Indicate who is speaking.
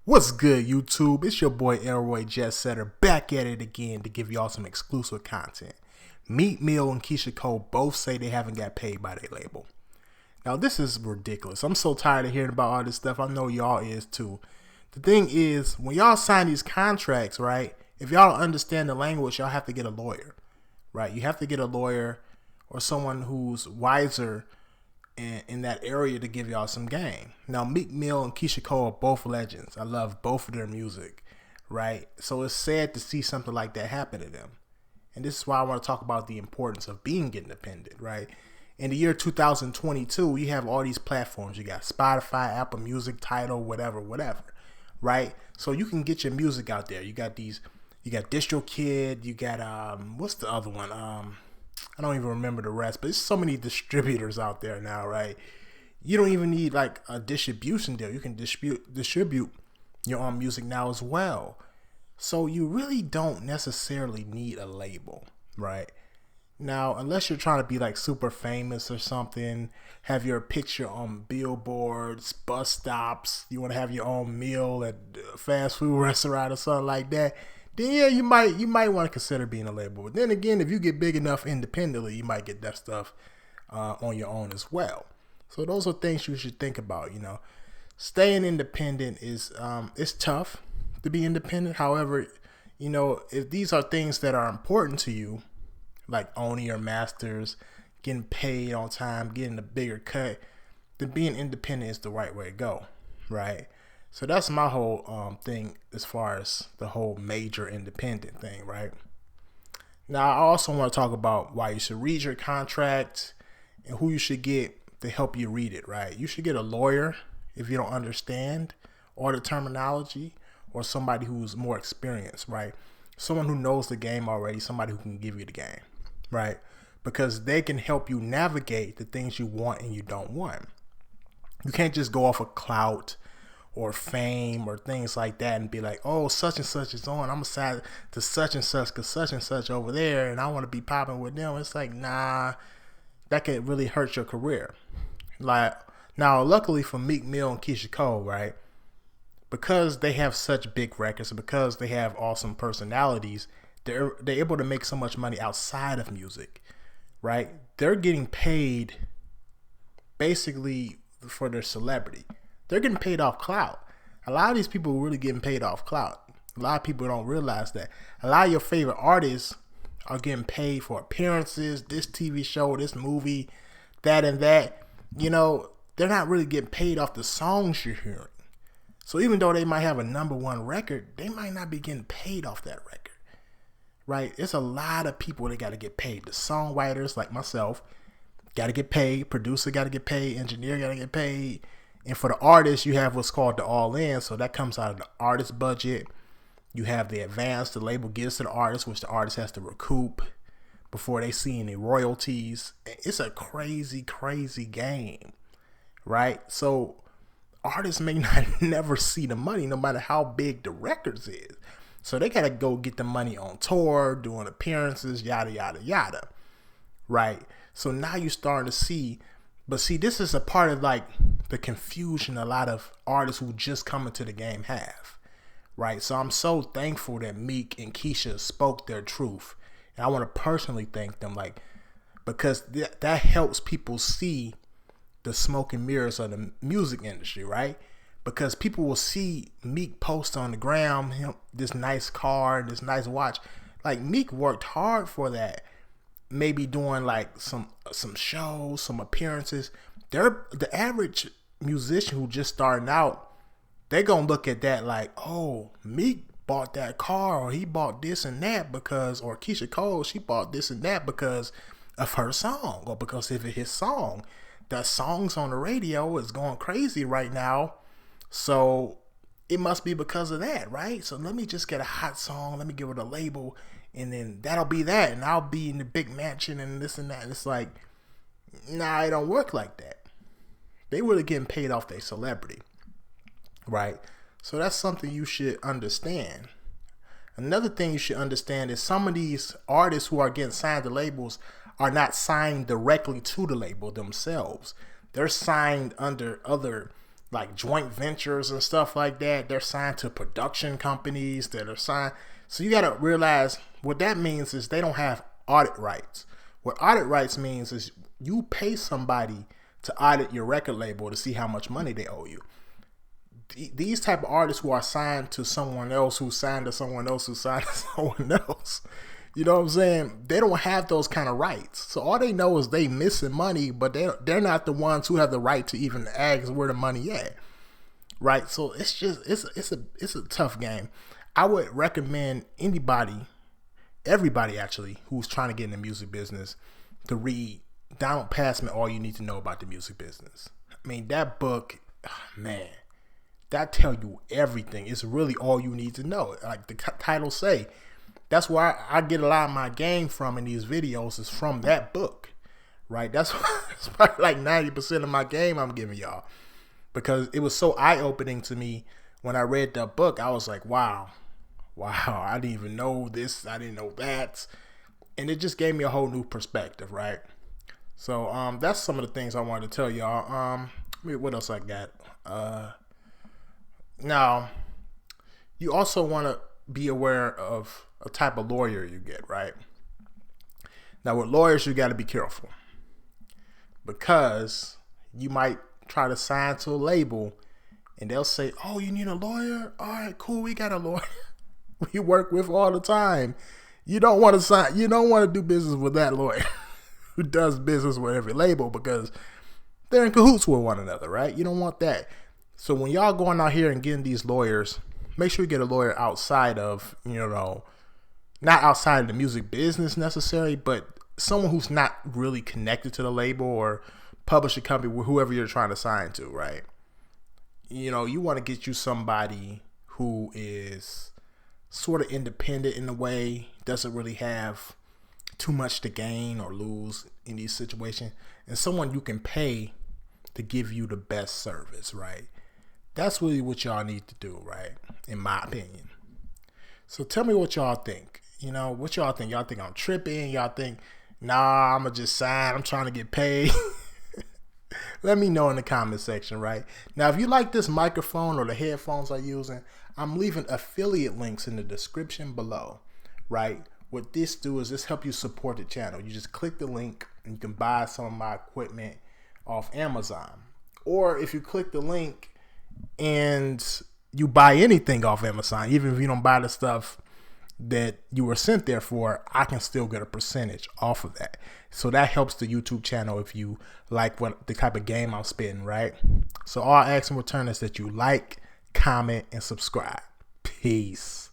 Speaker 1: What's good, YouTube? It's your boy Elroy Jet Setter back at it again to give y'all some exclusive content. Meek Mill and Keyshia both say they haven't got paid by their label. Now this is ridiculous. I'm so tired of hearing about all this stuff. I know y'all is too. The thing is, when y'all sign these contracts, right? If y'all don't understand the language, y'all have to get a lawyer, right? You have to get a lawyer or someone who's wiser in that area to give y'all some game. Now, Meek Mill and Keyshia are both legends. I love both of their music, right? So it's sad to see something like that happen to them. And this is why I want to talk about the importance of being independent, right? In the year 2022, you have all these platforms. You got Spotify, Apple Music, Tidal, whatever, right? So you can get your music out there. You got DistroKid, you got, what's the other one? I don't even remember the rest, but there's so many distributors out there now, right? You don't even need like a distribution deal. You can distribute your own music now as well. So you really don't necessarily need a label, right? Now, unless you're trying to be like super famous or something, have your picture on billboards, bus stops, you want to have your own meal at a fast food restaurant or something like that, then yeah, you might want to consider being a label. But then again, if you get big enough independently, you might get that stuff on your own as well. So those are things you should think about. You know, staying independent is it's tough to be independent. However, you know, if these are things that are important to you, like owning your masters, getting paid on time, getting a bigger cut, then being independent is the right way to go, right? So that's my whole thing as far as the whole major independent thing, right? Now, I also want to talk about why you should read your contract and who you should get to help you read it, right? You should get a lawyer if you don't understand all the terminology, or somebody who's more experienced, right? Someone who knows the game already, somebody who can give you the game, right? Because they can help you navigate the things you want and you don't want. You can't just go off of clout or fame or things like that and be like, oh, such and such is on, I'm aside to such and such because such and such over there and I want to be popping with them. It's like, nah, that could really hurt your career. Like, now, luckily for Meek Mill and Keyshia, right, because they have such big records, because they have awesome personalities, they're able to make so much money outside of music, right? They're getting paid basically for their celebrity. They're getting paid off clout. A lot of these people are really getting paid off clout. A lot of people don't realize that. A lot of your favorite artists are getting paid for appearances, this TV show, this movie, that and that. You know, they're not really getting paid off the songs you're hearing. So even though they might have a #1 record, they might not be getting paid off that record, right? It's a lot of people that got to get paid. The songwriters like myself got to get paid. Producer got to get paid. Engineer got to get paid. And for the artist, you have what's called the all-in. So that comes out of the artist budget. You have the advance the label gives to the artist, which the artist has to recoup before they see any royalties. It's a crazy, crazy game, right? So artists may not never see the money, no matter how big the records is. So they got to go get the money on tour, doing appearances, yada, yada, yada, right? So now you're starting to see. But see, this is a part of like the confusion a lot of artists who just come into the game have, right? So I'm so thankful that Meek and Keyshia spoke their truth. And I want to personally thank them, like, because that helps people see the smoke and mirrors of the music industry, right? Because people will see Meek post on the gram, this nice car, this nice watch. Like, Meek worked hard for that. Maybe doing like some shows, some appearances. The average musician who just starting out, they're gonna look at that like, oh, Meek bought that car, or he bought this and that because, or Keyshia she bought this and that because of her song, or because of his song. The songs on the radio is going crazy right now, so it must be because of that, right? So let me just get a hot song, let me give it a label, and then that'll be that, and I'll be in the big mansion and this and that. And it's like, nah, it don't work like that. They really getting paid off their celebrity, right? So that's something you should understand. Another thing you should understand is some of these artists who are getting signed to labels are not signed directly to the label themselves. They're signed under other like joint ventures and stuff like that. They're signed to production companies that are signed. So you got to realize what that means is they don't have audit rights. What audit rights means is you pay somebody to audit your record label to see how much money they owe you. These type of artists who are signed to someone else, who signed to someone else, who signed to someone else, you know what I'm saying? They don't have those kind of rights. So all they know is they missing money, but they're not the ones who have the right to even ask where the money at, right? So it's a tough game. I would recommend everybody actually, who's trying to get in the music business to read Donald Passman, All You Need to Know About the Music Business. I mean, that book, man, that tell you everything. It's really all you need to know. Like the title say, that's where I get a lot of my game from in these videos is from that book, right? That's probably like 90% of my game I'm giving y'all, because it was so eye-opening to me when I read that book. I was like, wow, I didn't even know this. I didn't know that. And it just gave me a whole new perspective, right? So that's some of the things I wanted to tell y'all. What else I got? Now, you also want to be aware of a type of lawyer you get, right? Now, with lawyers, you got to be careful, because you might try to sign to a label and they'll say, oh, you need a lawyer? All right, cool. We got a lawyer we work with all the time. You don't want to sign. You don't want to do business with that lawyer who does business with every label, because they're in cahoots with one another, right? You don't want that. So when y'all going out here and getting these lawyers, make sure you get a lawyer outside of, not outside of the music business necessarily, but someone who's not really connected to the label or publishing company, whoever you're trying to sign to, right? You want to get you somebody who is sort of independent in a way, doesn't really have too much to gain or lose in these situations, and someone you can pay to give you the best service, right? That's really what y'all need to do, right? In my opinion. So tell me what y'all think. What y'all think? Y'all think I'm tripping? Y'all think, nah, I'm going to just sign. I'm trying to get paid. Let me know in the comment section, right? Now, if you like this microphone or the headphones I'm using, I'm leaving affiliate links in the description below, right? What this do is this help you support the channel. You just click the link and you can buy some of my equipment off Amazon. Or if you click the link and you buy anything off Amazon, even if you don't buy the stuff that you were sent there for, I can still get a percentage off of that. So that helps the YouTube channel if you like the type of game I'm spitting, right? So all I ask in return is that you like, comment, and subscribe. Peace.